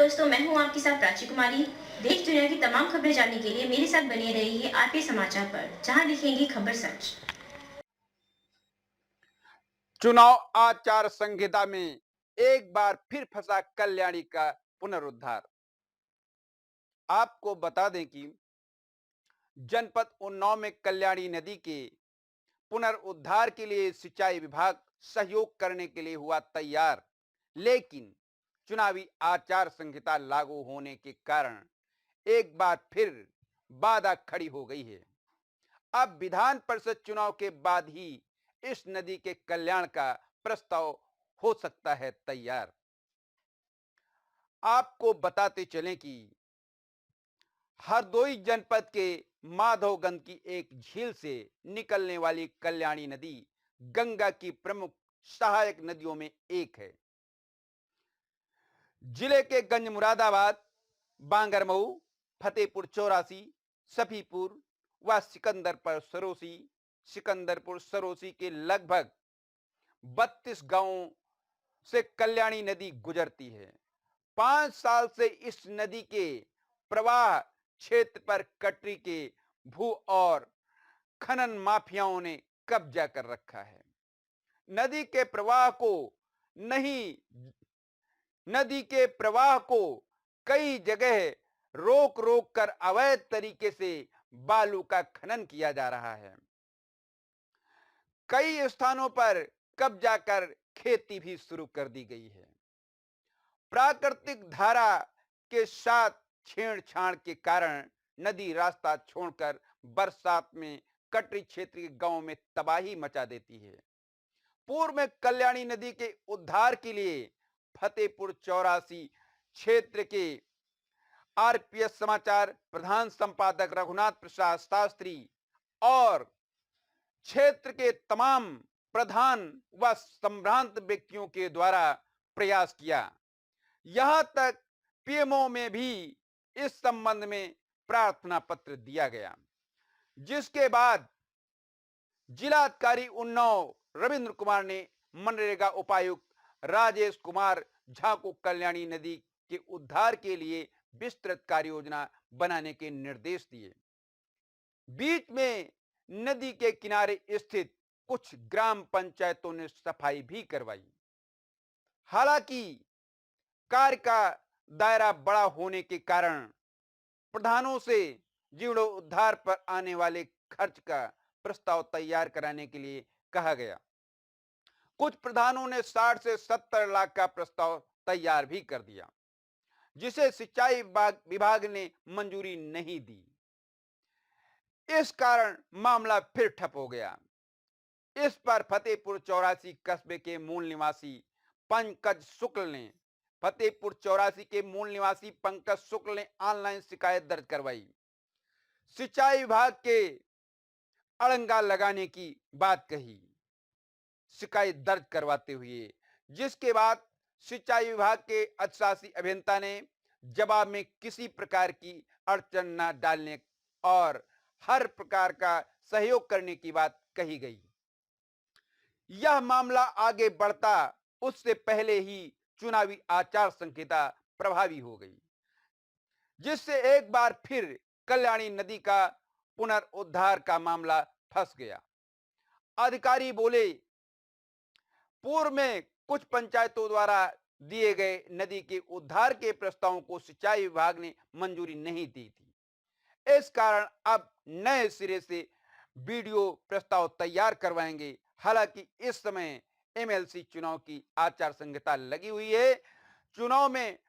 दोस्तों, मैं हूं आपके साथ प्राची कुमारी। देश दुनिया की तमाम खबरें जानने के लिए मेरे साथ बने रहिए आरपी समाचार पर, जहां दिखेंगी खबर सच। चुनाव आचार संहिता में एक बार फिर फंसा कल्याणी का पुनरुद्धार। आपको बता दें कि जनपद उन्नाव में कल्याणी नदी के पुनरुद्धार के लिए सिंचाई विभाग सहयोग करने के लिए हुआ तैयार, लेकिन चुनावी आचार संहिता लागू होने के कारण एक बार फिर बाधा खड़ी हो गई है। अब विधान परिषद चुनाव के बाद ही इस नदी के कल्याण का प्रस्ताव हो सकता है तैयार। आपको बताते चलें कि हरदोई जनपद के माधवगंज की एक झील से निकलने वाली कल्याणी नदी गंगा की प्रमुख सहायक नदियों में एक है। जिले के गंज मुरादाबाद, बांगरमऊ, फतेहपुर चौरासी, सफीपुर व सिकंदरपुर सरोसी के लगभग 32 गांवों से कल्याणी नदी गुजरती है। 5 साल से इस नदी के प्रवाह क्षेत्र पर कटरी के भू और खनन माफियाओं ने कब्जा कर रखा है। नदी के प्रवाह को नहीं नदी के प्रवाह को कई जगह रोक रोक कर अवैध तरीके से बालू का खनन किया जा रहा है। कई स्थानों पर कब्जा कर खेती भी शुरू कर दी गई है। प्राकृतिक धारा के साथ छेड़छाड़ के कारण नदी रास्ता छोड़कर बरसात में कटरी क्षेत्र के गांव में तबाही मचा देती है। पूर्व में कल्याणी नदी के उद्धार के लिए फतेहपुर चौरासी क्षेत्र के आरपीएस समाचार प्रधान संपादक रघुनाथ प्रसाद शास्त्री और क्षेत्र के तमाम प्रधान व संभ्रांत व्यक्तियों के द्वारा प्रयास किया। यहां तक पीएमओ में भी इस संबंध में प्रार्थना पत्र दिया गया, जिसके बाद जिलाधिकारी उन्नाव रविंद्र कुमार ने मनरेगा उपायुक्त राजेश कुमार झा को कल्याणी नदी के उद्धार के लिए विस्तृत कार्य योजना बनाने के निर्देश दिए। बीच में नदी के किनारे स्थित कुछ ग्राम पंचायतों ने सफाई भी करवाई। हालांकि कार्य का दायरा बड़ा होने के कारण प्रधानों से जीर्णोद्धार पर आने वाले खर्च का प्रस्ताव तैयार कराने के लिए कहा गया। कुछ प्रधानों ने 60 से 70 लाख का प्रस्ताव तैयार भी कर दिया, जिसे सिंचाई विभाग ने मंजूरी नहीं दी। इस कारण मामला फिर ठप हो गया। इस पर फतेहपुर चौरासी कस्बे के मूल निवासी पंकज शुक्ल ने ऑनलाइन शिकायत दर्ज करवाई। सिंचाई विभाग के अड़ंगा लगाने की बात कही शिकायत दर्ज करवाते हुए, जिसके बाद सिंचाई विभाग के अधिशासी अभियंता ने जवाब में किसी प्रकार की अड़चन न डालने और हर प्रकार का सहयोग करने की बात कही गई। यह मामला आगे बढ़ता उससे पहले ही चुनावी आचार संहिता प्रभावी हो गई, जिससे एक बार फिर कल्याणी नदी का पुनरुद्धार का मामला फंस गया। अधिकारी बोले, पूर्व में कुछ पंचायतों द्वारा दिए गए नदी के उद्धार के प्रस्तावों को सिंचाई विभाग ने मंजूरी नहीं दी थी। इस कारण अब नए सिरे से वीडियो प्रस्ताव तैयार करवाएंगे। हालांकि इस समय एमएलसी चुनाव की आचार संहिता लगी हुई है। चुनाव में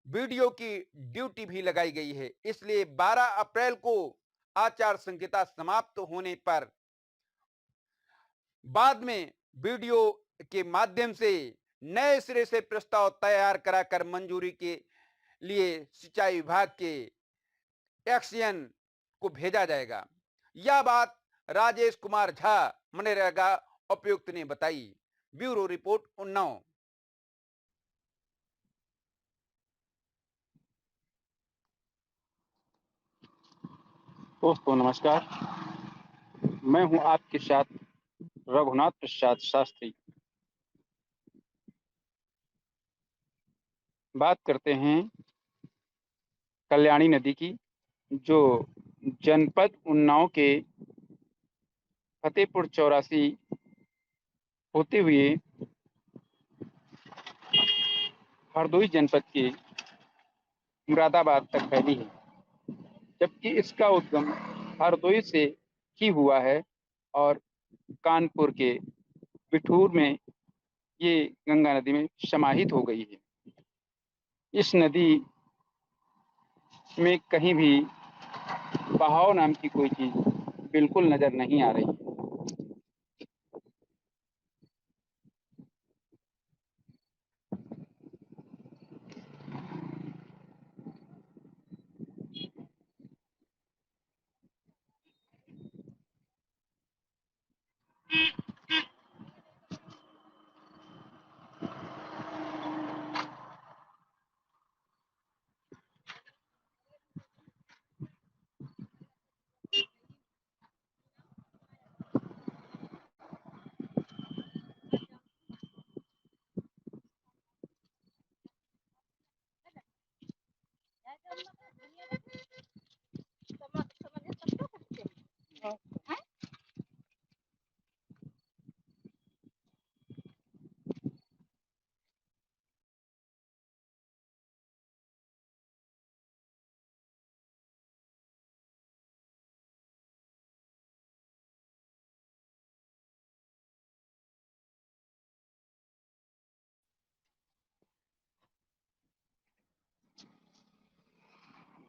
वीडियो की ड्यूटी भी लगाई गई है, इसलिए 12 अप्रैल को आचार संहिता समाप्त होने पर बाद में वीडियो के माध्यम से नए सिरे से प्रस्ताव तैयार कराकर मंजूरी के लिए सिंचाई विभाग के एक्सीएन को भेजा जाएगा। यह बात राजेश कुमार झा मनरेगा उपायुक्त ने बताई। Bureau report Unnao. दोस्तों नमस्कार, मैं हूं आपके साथ रघुनाथ प्रसाद शास्त्री। बात करते हैं कल्याणी नदी की, जो जनपद उन्नाव के फतेहपुर चौरासी होते हुए हरदोई जनपद के मुरादाबाद तक फैली है, जबकि इसका उद्गम हरदोई से ही हुआ है और कानपुर के बिठूर में ये गंगा नदी में समाहित हो गई है। इस नदी में कहीं भी बहाव नाम की कोई चीज बिल्कुल नजर नहीं आ रही है।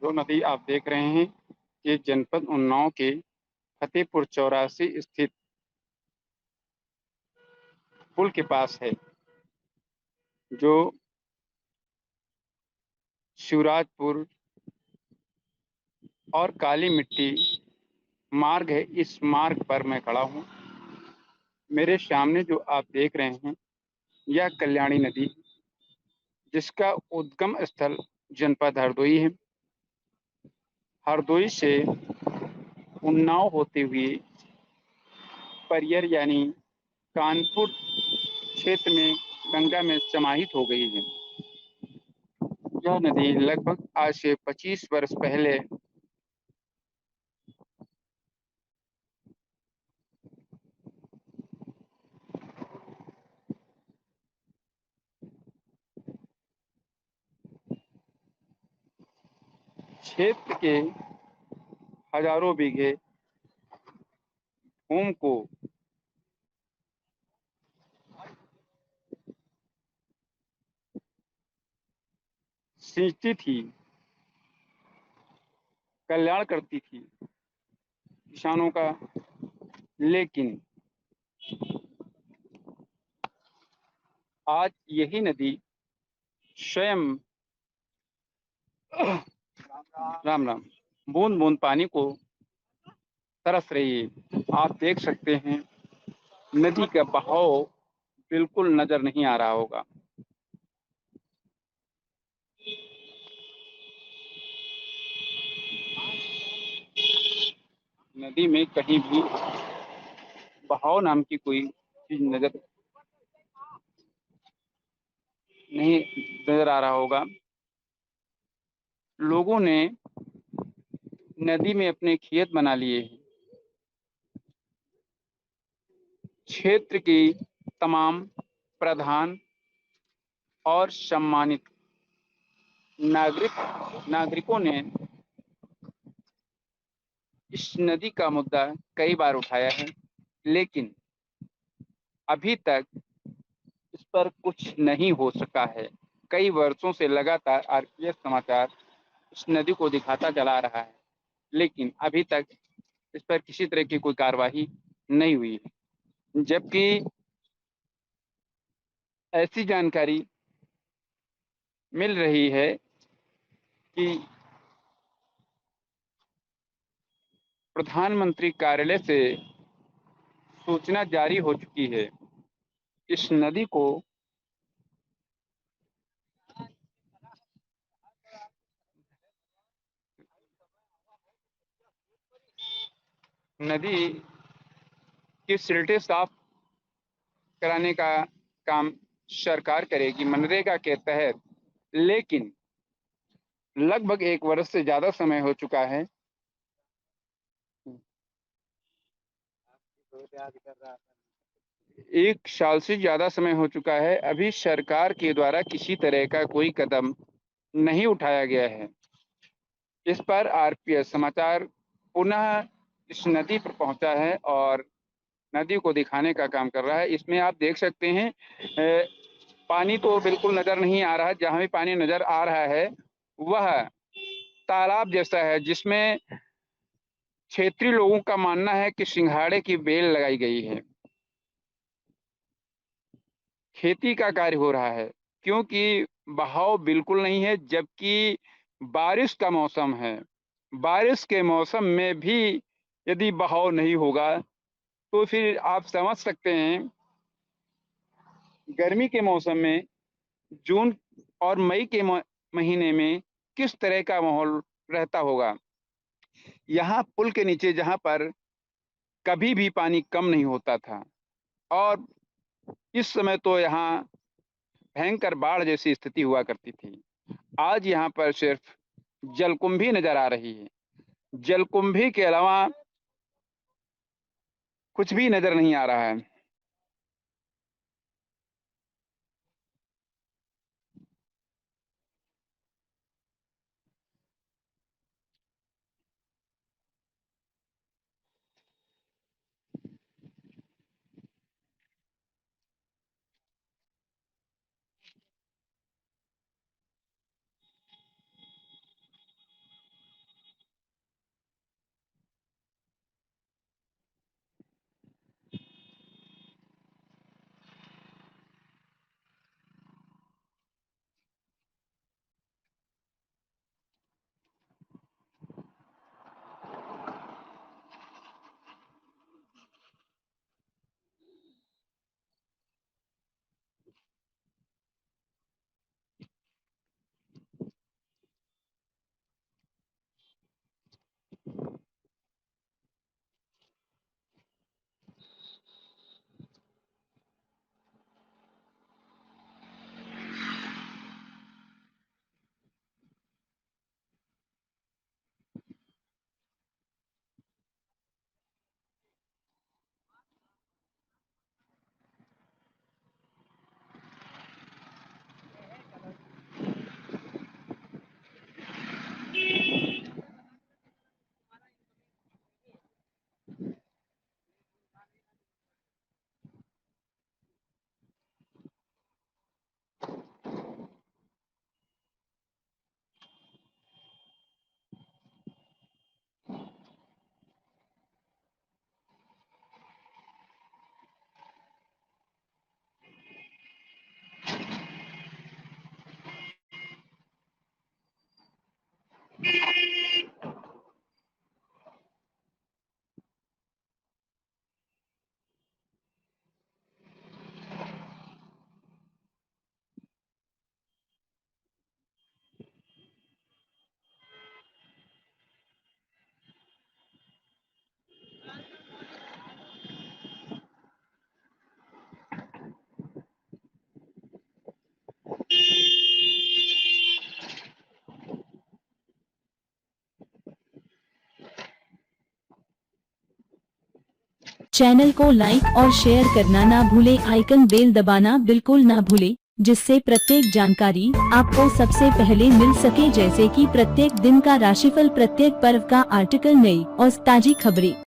जो नदी आप देख रहे हैं, ये जनपद उन्नाव के फतेहपुर चौरासी स्थित पुल के पास है, जो शिवराजपुर और काली मिट्टी मार्ग है। इस मार्ग पर मैं खड़ा हूँ। मेरे सामने जो आप देख रहे हैं, यह कल्याणी नदी, जिसका उद्गम स्थल जनपद हरदोई है। हरदोई से उन्नाव होते हुए परियर यानी कानपुर क्षेत्र में गंगा में समाहित हो गई है। यह नदी लगभग आज से 25 वर्ष पहले क्षेत्र के हजारों बीघे भूमि को सिंचती थी, कल्याण करती थी किसानों का। लेकिन आज यही नदी स्वयं राम राम बूंद बूंद पानी को तरस रही है। आप देख सकते हैं, नदी का बहाव बिल्कुल नजर नहीं आ रहा होगा। नदी में कहीं भी बहाव नाम की कोई चीज नहीं नजर आ रहा होगा। लोगों ने नदी में अपने खेत बना लिए हैं। क्षेत्र की तमाम प्रधान और सम्मानित नागरिकों ने इस नदी का मुद्दा कई बार उठाया है, लेकिन अभी तक इस पर कुछ नहीं हो सका है। कई वर्षों से लगातार आरपीएस समाचार इस नदी को दिखाता चला रहा है, लेकिन अभी तक इस पर किसी तरह की कोई कार्रवाई नहीं हुई है। जबकि ऐसी जानकारी मिल रही है कि प्रधानमंत्री कार्यालय से सूचना जारी हो चुकी है। इस नदी को नदी की सिलटे साफ कराने का काम सरकार करेगी मनरेगा के तहत, लेकिन लगभग 1 वर्ष से ज़्यादा समय हो चुका है। 1 साल से ज़्यादा समय हो चुका है, अभी सरकार के द्वारा किसी तरह का कोई कदम नहीं उठाया गया है। इस पर आरपीएस समाचार पुनः इस नदी पर पहुँचा है और नदी को दिखाने का काम कर रहा है। इसमें आप देख सकते हैं पानी तो बिल्कुल नज़र नहीं आ रहा है, जहाँ भी पानी नज़र आ रहा है, वह तालाब जैसा है, जिसमें क्षेत्रीय लोगों का मानना है कि सिंघाड़े की बेल लगाई गई है। खेती का कार्य हो रहा है, क्योंकि बहाव बिल्कुल नहीं है, जबकि बारिश का मौसम है। बारिश के मौसम में भी यदि बहाव नहीं होगा, तो फिर आप समझ सकते हैं, गर्मी के मौसम में जून और मई के महीने में किस तरह का माहौल रहता होगा। यहाँ पुल के नीचे जहाँ पर कभी भी पानी कम नहीं होता था और इस समय तो यहाँ भयंकर बाढ़ जैसी स्थिति हुआ करती थी। आज यहाँ पर सिर्फ जलकुंभी नजर आ रही है। जलकुंभी के अलावा कुछ भी नजर नहीं आ रहा है। चैनल को लाइक और शेयर करना ना भूले, आइकन बेल दबाना बिल्कुल ना भूले, जिससे प्रत्येक जानकारी आपको सबसे पहले मिल सके, जैसे कि प्रत्येक दिन का राशिफल, प्रत्येक पर्व का आर्टिकल, नई और ताजी खबरें।